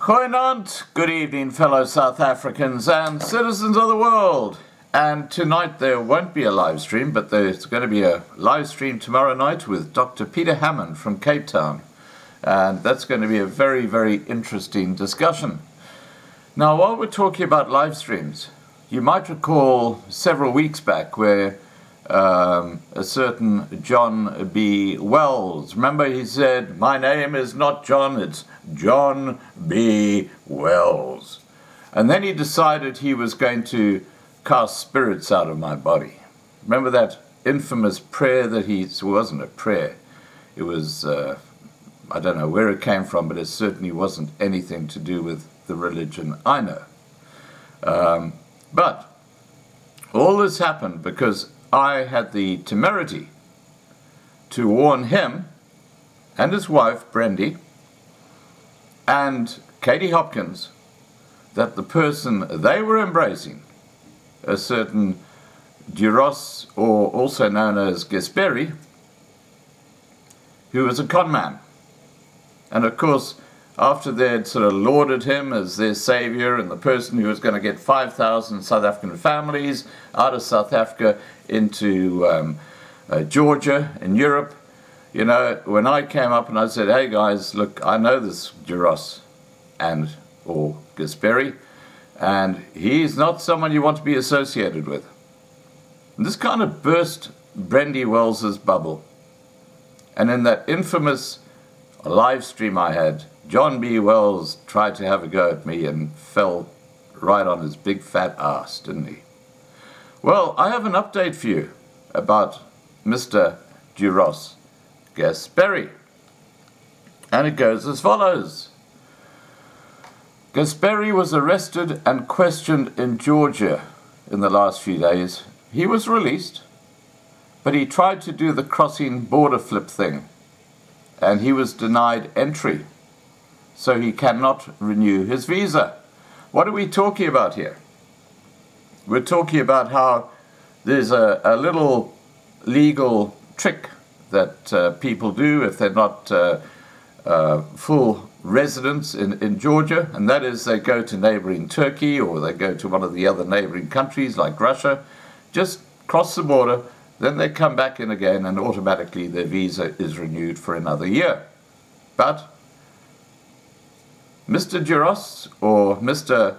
Goeienaand, good evening fellow South Africans and citizens of the world. And tonight there won't be a live stream, but there's going to be a live stream tomorrow night with Dr. Peter Hammond from Cape Town. And that's going to be a very, very interesting discussion. Now, while we're talking about live streams, you might recall several weeks back where a certain John B. Wells, remember he said, "My name is not John, it's John B. Wells." And then he decided he was going to cast spirits out of my body. Remember that infamous prayer that it wasn't a prayer. It was, I don't know where it came from, but it certainly wasn't anything to do with the religion I know. But all this happened because I had the temerity to warn him and his wife, Brendy, and Katie Hopkins, that the person they were embracing, a certain Duros, or also known as Gasperi, who was a con man. And of course, after they'd sort of lauded him as their savior and the person who was going to get 5,000 South African families out of South Africa into Georgia in Europe, you know, when I came up and I said, "Hey guys, look, I know this Duros or Gasperi, and he's not someone you want to be associated with." And this kind of burst Brendy Wells's bubble. And in that infamous live stream I had, John B. Wells tried to have a go at me and fell right on his big fat ass, didn't he? Well, I have an update for you about Mr. Duros Gasperi. And it goes as follows. Gasperi was arrested and questioned in Georgia in the last few days. He was released, but he tried to do the crossing border flip thing, and he was denied entry. So he cannot renew his visa. What are we talking about here? We're talking about how there's a little legal trick that people do if they're not full residents in Georgia, and that is they go to neighboring Turkey or they go to one of the other neighboring countries like Russia, just cross the border, then they come back in again and automatically their visa is renewed for another year. But Mr. Duros or Mr.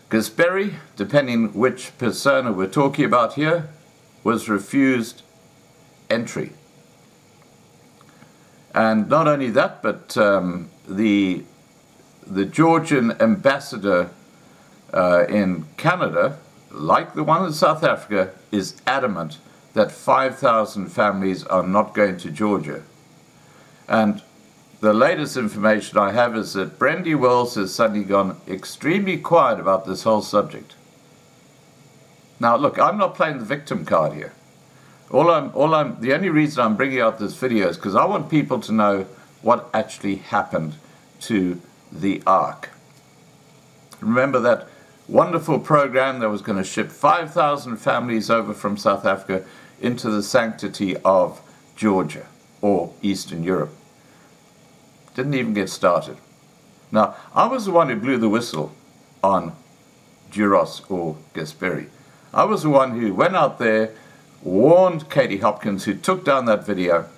Gasperi, depending which persona we're talking about here, was refused entry. And not only that, but the Georgian ambassador in Canada, like the one in South Africa, is adamant that 5,000 families are not going to Georgia. And the latest information I have is that Brendy Wells has suddenly gone extremely quiet about this whole subject. Now, look, I'm not playing the victim card here. The only reason I'm bringing out this video is because I want people to know what actually happened to the Ark. Remember that wonderful program that was going to ship 5,000 families over from South Africa into the sanctity of Georgia or Eastern Europe. Didn't even get started. Now, I was the one who blew the whistle on Duros or Gasperi. I was the one who went out there, warned Katie Hopkins, who took down that video,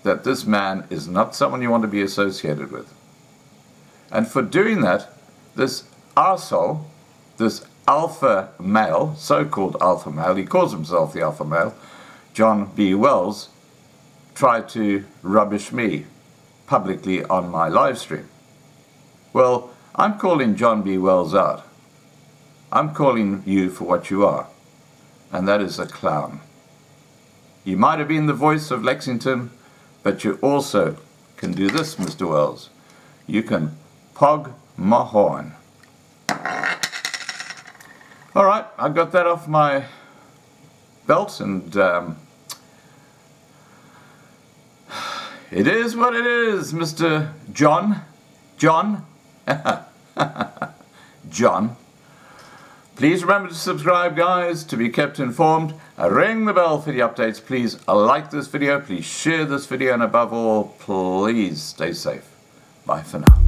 that this man is not someone you want to be associated with. And for doing that, this arsehole, this alpha male, so-called alpha male, he calls himself the alpha male, John B. Wells, tried to rubbish me publicly on my live stream. Well, I'm calling John B. Wells out. I'm calling you for what you are, and that is a clown. You might have been the voice of Lexington, but you also can do this, Mr. Wells. You can pog my horn. All right, I got that off my belt, and it is what it is, Mr. John. John. Please remember to subscribe, guys, to be kept informed. Ring the bell for the updates. Please like this video. Please share this video. And above all, please stay safe. Bye for now.